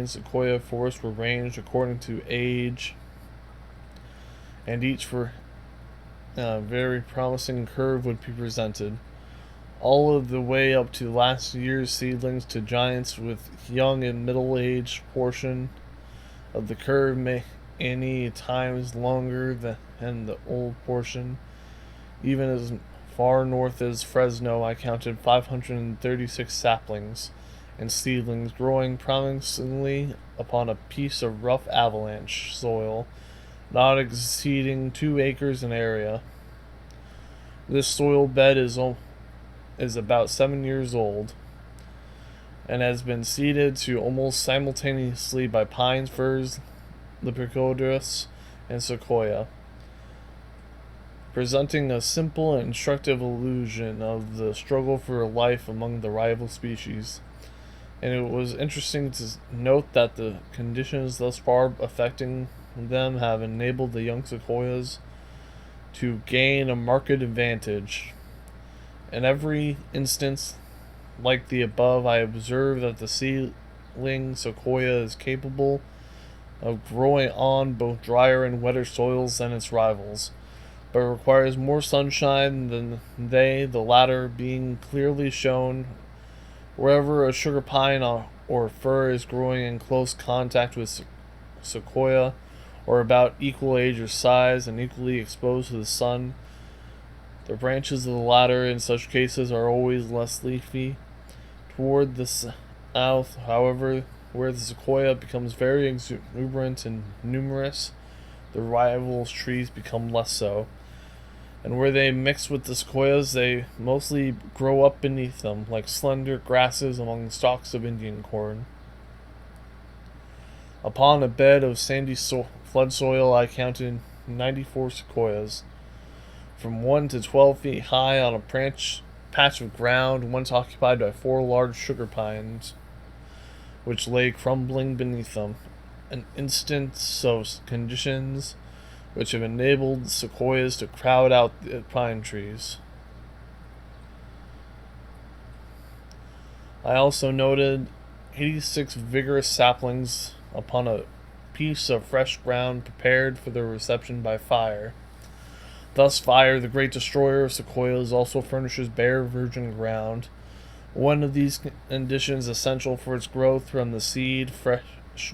main sequoia forests were ranged according to age, and each for a very promising curve would be presented, all of the way up to last year's seedlings to giants with young and middle-aged portion of the curve many times longer than the old portion. Even as far north as Fresno, I counted 536 saplings and seedlings growing promisingly upon a piece of rough avalanche soil, not exceeding 2 acres in area. This soil bed is about 7 years old and has been seeded to almost simultaneously by pines, firs, Lepidopteris, and sequoia, presenting a simple and instructive illusion of the struggle for life among the rival species. And it was interesting to note that the conditions thus far affecting them have enabled the young sequoias to gain a marked advantage. In every instance like the above, I observe that the seedling sequoia is capable of growing on both drier and wetter soils than its rivals, but requires more sunshine than they, the latter being clearly shown wherever a sugar pine or fir is growing in close contact with sequoia, or about equal age or size and equally exposed to the sun. The branches of the latter in such cases are always less leafy. Toward the south, however, where the sequoia becomes very exuberant and numerous, the rival trees become less so, and where they mix with the sequoias, they mostly grow up beneath them, like slender grasses among stalks of Indian corn. Upon a bed of sandy flood soil, I counted 94 sequoias, from 1 to 12 feet high, on a patch of ground once occupied by 4 large sugar pines, which lay crumbling beneath them, an instance of conditions which have enabled sequoias to crowd out the pine trees. I also noted 86 vigorous saplings upon a piece of fresh ground prepared for their reception by fire. Thus fire, the great destroyer of sequoias, also furnishes bare virgin ground. One of these conditions essential for its growth from the seed, fresh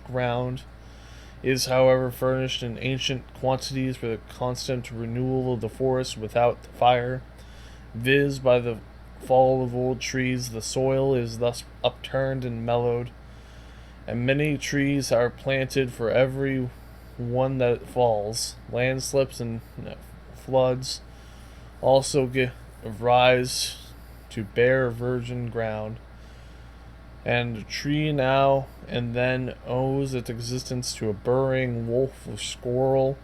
ground, is however furnished in ancient quantities for the constant renewal of the forest without the fire, viz. By the fall of old trees. The soil is thus upturned and mellowed, and many trees are planted for every one that falls. Landslips and floods also give rise to bare virgin ground, and a tree now and then owes its existence to a burrowing wolf or squirrel,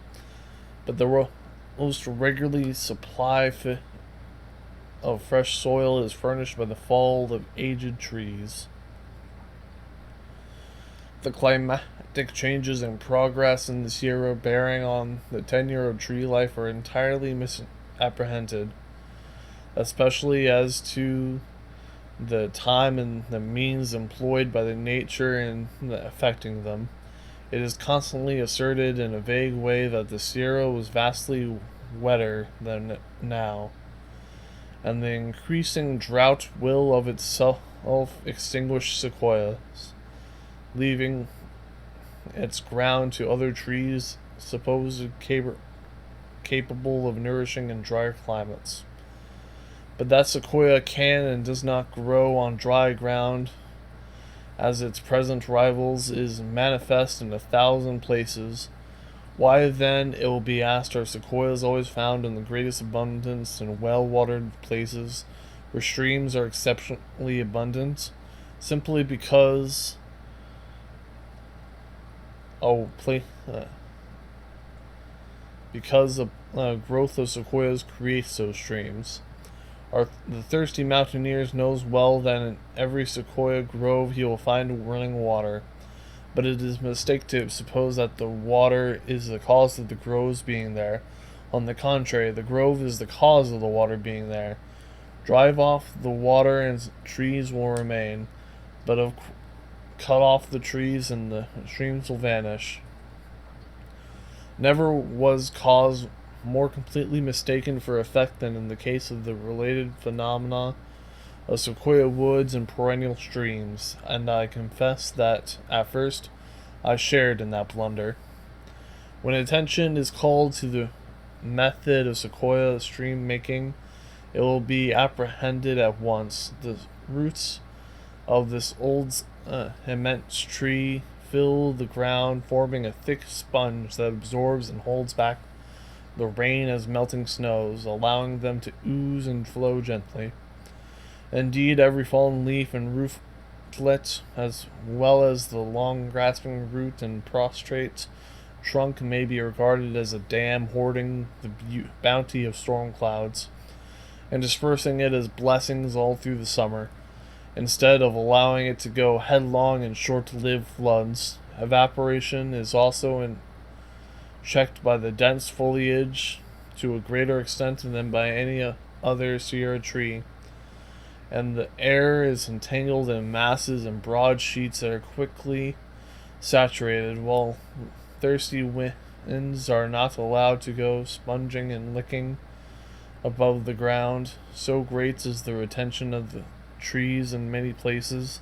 but the most regularly supply of fresh soil is furnished by the fall of aged trees. The climatic changes in progress in the Sierra bearing on the tenure of tree life are entirely misapprehended, especially as to the time and the means employed by the nature in affecting them. It is constantly asserted in a vague way that the Sierra was vastly wetter than now, and the increasing drought will of itself extinguish sequoias, leaving its ground to other trees supposed capable of nourishing in drier climates. But that sequoia can and does not grow on dry ground, as its present rivals, is manifest in 1,000 places. Why then, it will be asked, are sequoias always found in the greatest abundance in well-watered places, where streams are exceptionally abundant? Simply because the growth of sequoias creates those streams. The thirsty mountaineer knows well that in every sequoia grove he will find running water, but it is a mistake to suppose that the water is the cause of the groves being there. On the contrary, the grove is the cause of the water being there. Drive off the water and trees will remain, but of cut off the trees and the streams will vanish. Never was cause more completely mistaken for effect than in the case of the related phenomena of sequoia woods and perennial streams, and I confess that, at first, I shared in that blunder. When attention is called to the method of sequoia stream making, it will be apprehended at once. The roots of this old immense tree fill the ground, forming a thick sponge that absorbs and holds back the rain as melting snows, allowing them to ooze and flow gently. Indeed, every fallen leaf and rootlet, as well as the long grasping root and prostrate trunk, may be regarded as a dam hoarding the bounty of storm clouds, and dispersing it as blessings all through the summer, instead of allowing it to go headlong in short-lived floods. Evaporation is also checked by the dense foliage to a greater extent than by any other Sierra tree, and the air is entangled in masses and broad sheets that are quickly saturated, while thirsty winds are not allowed to go sponging and licking above the ground. So great is the retention of the trees in many places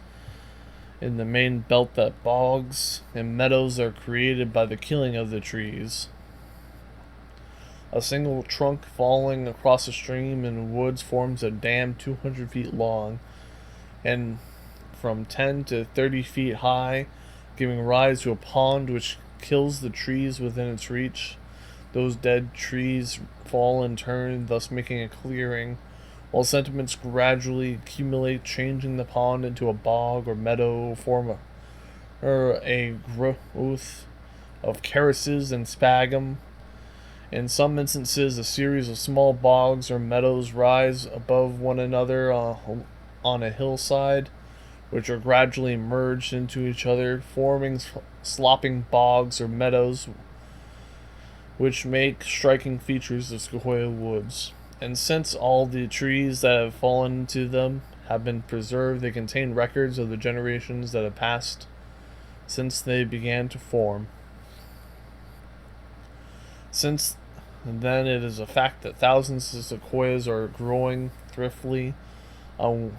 in the main belt that bogs and meadows are created by the killing of the trees. A single trunk falling across a stream in woods forms a dam 200 feet long and from 10 to 30 feet high, giving rise to a pond which kills the trees within its reach. Those dead trees fall in turn, thus making a clearing, while sediments gradually accumulate, changing the pond into a bog or meadow, form a growth of carices and sphagnum. In some instances, a series of small bogs or meadows rise above one another on a hillside, which are gradually merged into each other, forming slopping bogs or meadows, which make striking features of sequoia woods. And since all the trees that have fallen into them have been preserved, they contain records of the generations that have passed since they began to form. Since then, it is a fact that thousands of sequoias are growing thriftily on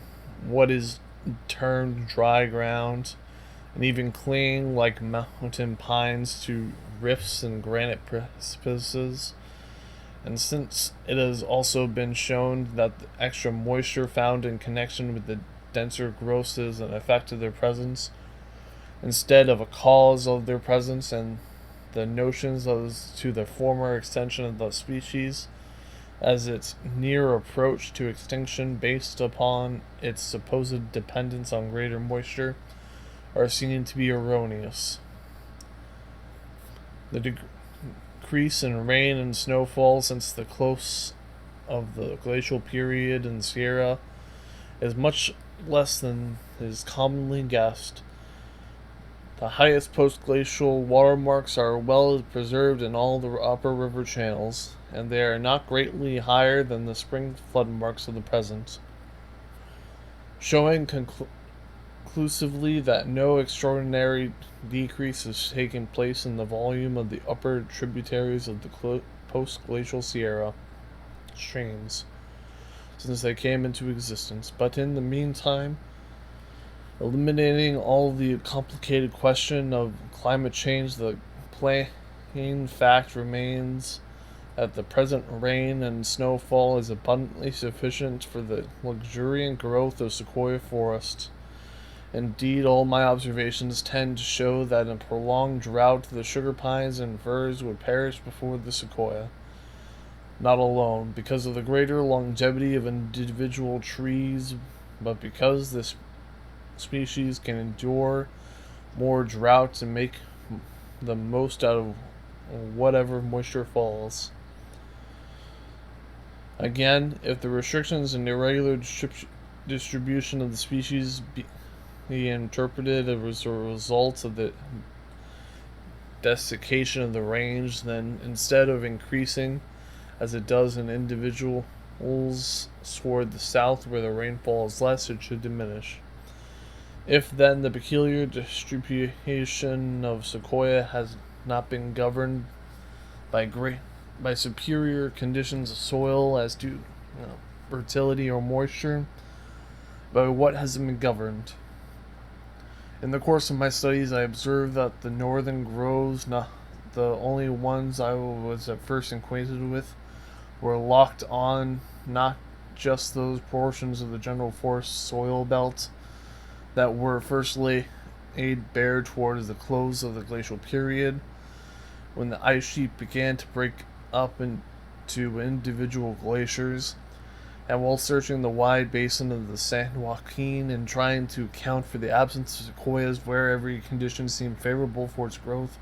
what is termed dry ground, and even clinging like mountain pines to rifts and granite precipices. And since it has also been shown that the extra moisture found in connection with the denser growths is an effect of their presence, instead of a cause of their presence, and the notions as to the former extension of the species as its near approach to extinction based upon its supposed dependence on greater moisture are seen to be erroneous. The decrease in rain and snowfall since the close of the glacial period in Sierra is much less than is commonly guessed. The highest post-glacial watermarks are well preserved in all the upper river channels, and they are not greatly higher than the spring flood marks of the present, showing conclusively that no extraordinary decrease has taken place in the volume of the upper tributaries of the post-glacial Sierra streams since they came into existence. But in the meantime, eliminating all the complicated question of climate change, the plain fact remains that the present rain and snowfall is abundantly sufficient for the luxuriant growth of sequoia forest. Indeed, all my observations tend to show that in a prolonged drought the sugar pines and firs would perish before the sequoia. Not alone because of the greater longevity of individual trees, but because this species can endure more droughts and make the most out of whatever moisture falls. Again, if the restrictions and irregular distribution of the species be interpreted as a result of the desiccation of the range, then instead of increasing as it does in individuals toward the south where the rainfall is less, it should diminish. If then the peculiar distribution of sequoia has not been governed by by superior conditions of soil as to fertility or moisture, by what has it been governed? In the course of my studies, I observed that the northern groves, not the only ones I was at first acquainted with, were locked on not just those portions of the general forest soil belt that were first laid bare towards the close of the glacial period, when the ice sheet began to break up into individual glaciers, and while searching the wide basin of the San Joaquin and trying to account for the absence of sequoias where every condition seemed favorable for its growth,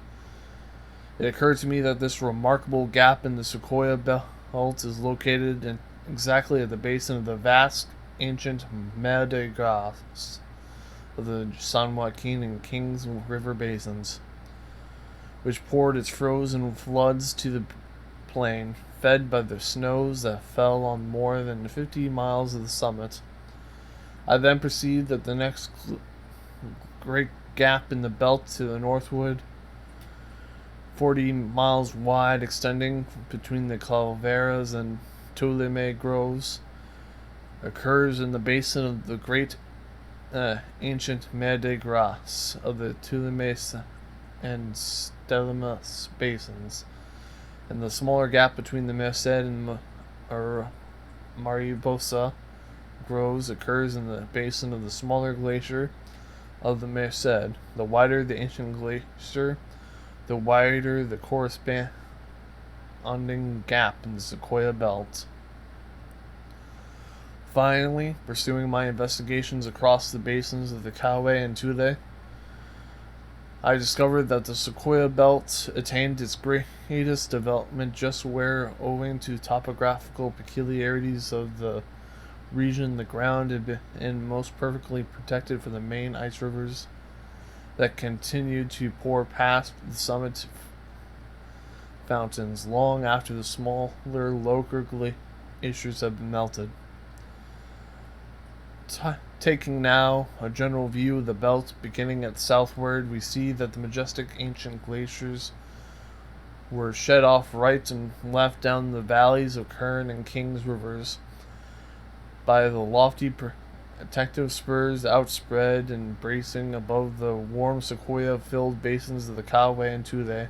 it occurred to me that this remarkable gap in the sequoia belt is located exactly at the basin of the vast ancient mer de glace of the San Joaquin and Kings River basins, which poured its frozen floods to the plain, fed by the snows that fell on more than 50 miles of the summit. I then perceived that the next great gap in the belt to the northward, 40 miles wide, extending between the Calaveras and Toleme groves, occurs in the basin of the great ancient Mer de Grace of the Toleme and Stelimus basins, and the smaller gap between the Merced and Mariposa groves occurs in the basin of the smaller glacier of the Merced. The wider the ancient glacier, the wider the corresponding gap in the sequoia belt. Finally, pursuing my investigations across the basins of the Kawe and Tule, I discovered that the sequoia belt attained its greatest development just where, owing to topographical peculiarities of the region, the ground had been most perfectly protected from the main ice rivers that continued to pour past the summit fountains long after the smaller, lower glaciers had been melted. Taking now a general view of the belt beginning at southward, we see that the majestic ancient glaciers were shed off right and left down the valleys of Kern and Kings rivers by the lofty protective spurs outspread and bracing above the warm sequoia-filled basins of the Kawe and Tule.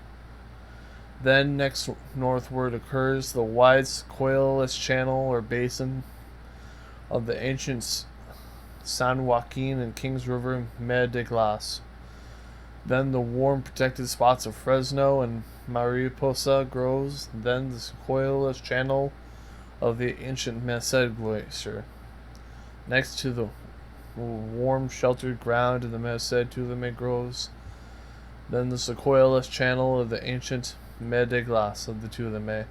Then next northward occurs the wide sequoia-less channel or basin of the ancient San Joaquin and Kings River Mer de Glace. Then the warm protected spots of Fresno and Mariposa groves, then the sequoia-less channel of the ancient Merced Glacier. Next to the warm sheltered ground of the Merced Tulime groves, then the sequoia-less channel of the ancient Mer de Glace of the Tulime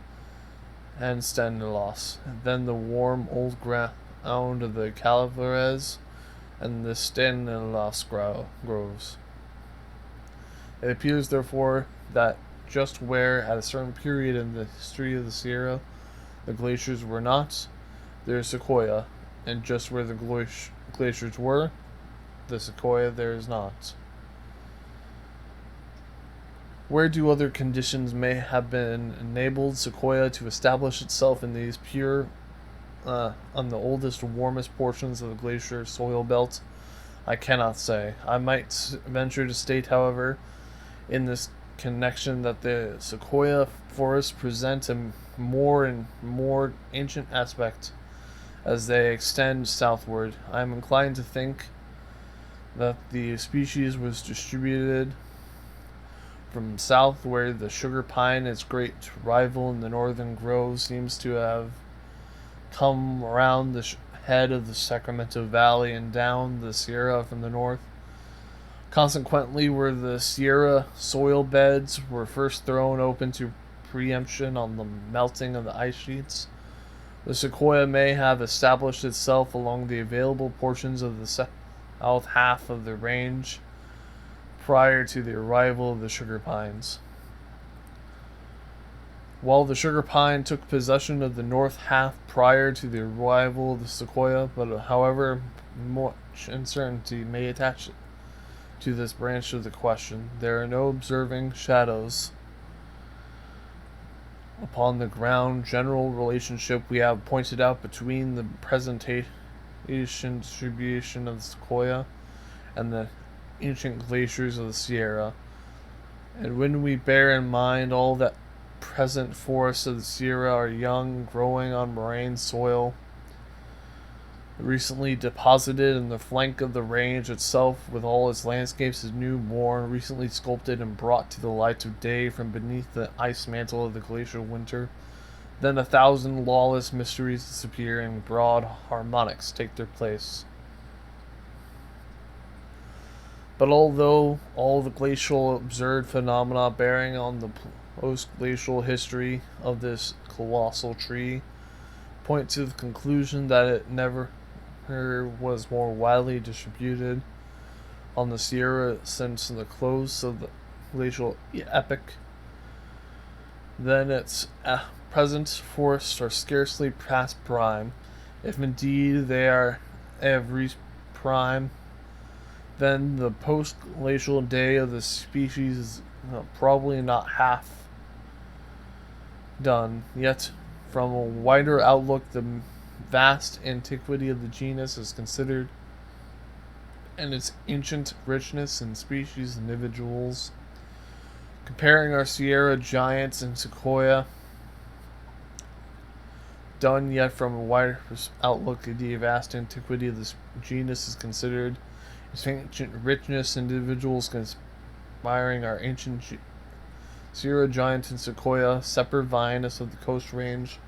and Stanislaus, then the warm old ground of the Calaveras and the Stanislaus groves. It appears, therefore, that just where, at a certain period in the history of the Sierra, the glaciers were not, there is sequoia, and just where the glaciers were, the sequoia there is not. Where do other conditions may have been enabled sequoia to establish itself in these pure on the oldest, warmest portions of the glacier soil belt, I cannot say. I might venture to state, however, in this connection that the sequoia forests present a more and more ancient aspect as they extend southward. I am inclined to think that the species was distributed from south, where the sugar pine, its great rival in the northern groves, seems to have come around the head of the Sacramento Valley and down the Sierra from the north. Consequently, where the Sierra soil beds were first thrown open to preemption on the melting of the ice sheets, the sequoia may have established itself along the available portions of the south half of the range prior to the arrival of the sugar pines. While the sugar pine took possession of the north half prior to the arrival of the sequoia, but however much uncertainty may attach to this branch of the question, there are no observing shadows upon the ground general relationship we have pointed out between the presentation distribution of the sequoia and the ancient glaciers of the Sierra. And when we bear in mind all that present forests of the Sierra are young, growing on moraine soil, recently deposited in the flank of the range itself, with all its landscapes as newborn, recently sculpted and brought to the light of day from beneath the ice mantle of the glacial winter, then 1,000 lawless mysteries disappear and broad harmonics take their place. But although all the glacial observed phenomena bearing on the post-glacial history of this colossal tree point to the conclusion that it never was more widely distributed on the Sierra since the close of the glacial epoch, then its present forests are scarcely past prime. If indeed they have reached prime, then the post-glacial day of the species is probably not half done. Yet, from a wider outlook, the vast antiquity of the genus is considered, and its ancient richness in species and individuals. Comparing our Sierra giants and sequoia, done yet from a wider outlook, the vast antiquity of this genus is considered, its ancient richness in individuals conspiring our ancient Sierra giant and sequoia, separate vines of the coast range,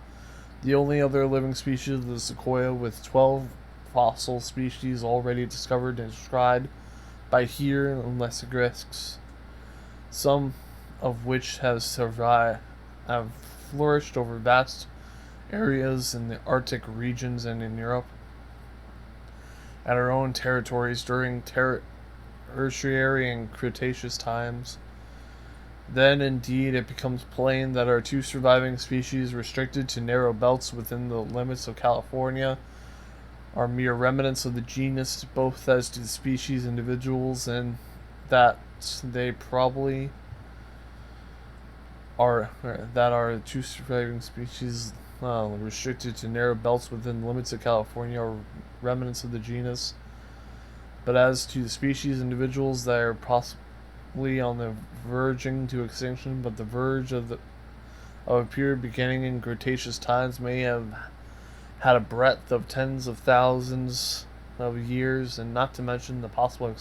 the only other living species of the sequoia, with 12 fossil species already discovered and described by Heer and Lessegrix, some of which have flourished over vast areas in the Arctic regions and in Europe, at our own territories during Tertiary and Cretaceous times. Then, indeed, it becomes plain that our two surviving species, restricted to narrow belts within the limits of California, are mere remnants of the genus, both as to the species individuals, and that they probably are that our two surviving species, restricted to narrow belts within the limits of California, are remnants of the genus. But as to the species individuals, they are possibly on the verging to extinction, but the verge of a period beginning in Cretaceous times may have had a breadth of tens of thousands of years, and not to mention the possible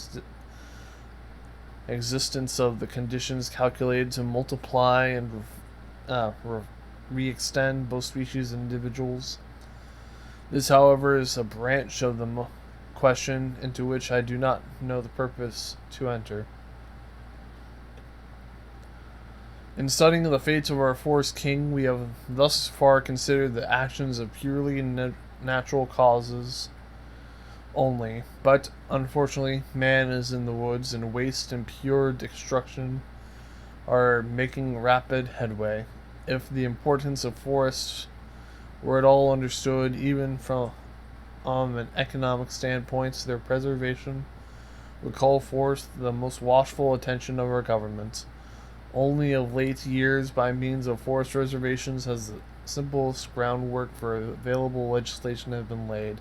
existence of the conditions calculated to multiply and re-extend both species and individuals. This, however, is a branch of the question into which I do not know the purpose to enter. In studying the fates of our forest king, we have thus far considered the actions of purely natural causes only, but unfortunately, man is in the woods, and waste and pure destruction are making rapid headway. If the importance of forests were at all understood, even from an economic standpoint, their preservation would call forth the most watchful attention of our government. Only of late years, by means of forest reservations, has the simplest groundwork for available legislation have been laid.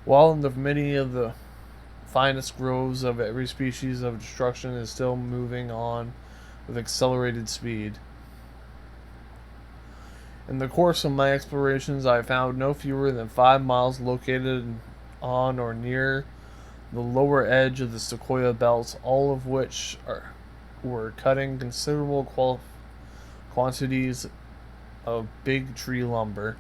While in the many of the finest groves of every species of destruction is still moving on with accelerated speed. In the course of my explorations, I found no fewer than 5 miles located on or near the lower edge of the sequoia belts, all of which were cutting considerable quantities of big tree lumber.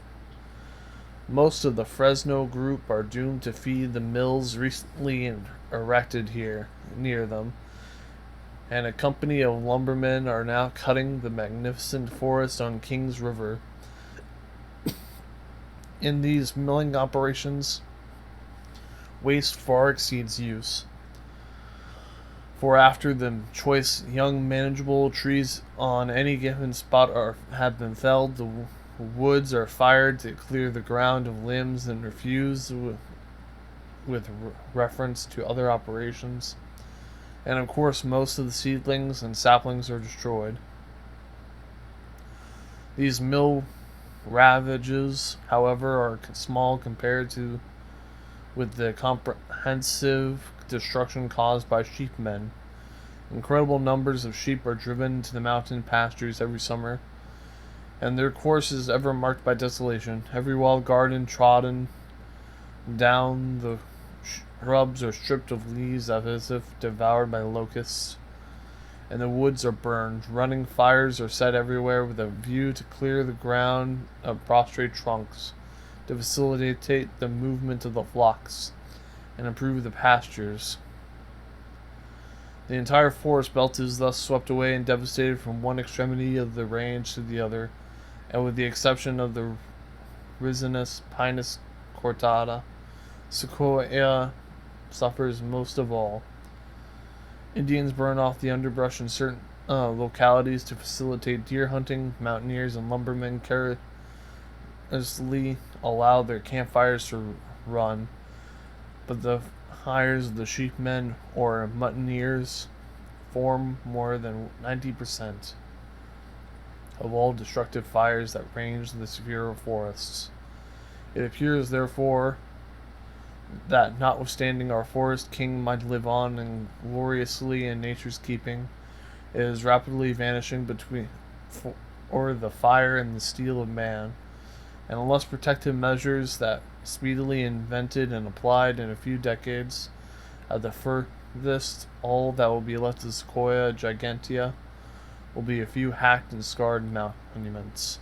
Most of the Fresno group are doomed to feed the mills recently erected here near them, and a company of lumbermen are now cutting the magnificent forest on Kings River. In these milling operations, waste far exceeds use. For after the choice young manageable trees on any given spot have been felled, the woods are fired to clear the ground of limbs and refused with reference to other operations. And of course, most of the seedlings and saplings are destroyed. These mill ravages, however, are small compared to with the comprehensive destruction caused by sheepmen. Incredible numbers of sheep are driven to the mountain pastures every summer, and their course is ever marked by desolation. Every walled garden trodden down, the shrubs are stripped of leaves as if devoured by locusts, and the woods are burned. Running fires are set everywhere with a view to clear the ground of prostrate trunks, to facilitate the movement of the flocks, and improve the pastures. The entire forest belt is thus swept away and devastated from one extremity of the range to the other, and with the exception of the resinous Pinus cortata, sequoia suffers most of all. Indians burn off the underbrush in certain localities to facilitate deer hunting. Mountaineers and lumbermen carelessly allow their campfires to run, but the fires of the sheepmen or mutineers form more than 90% of all destructive fires that range the severe forests. It appears, therefore, that notwithstanding our forest king might live on and gloriously in nature's keeping, it is rapidly vanishing between or the fire and the steel of man, and unless protective measures that speedily invented and applied in a few decades, at the furthest, all that will be left of Sequoia gigantea will be a few hacked and scarred monuments.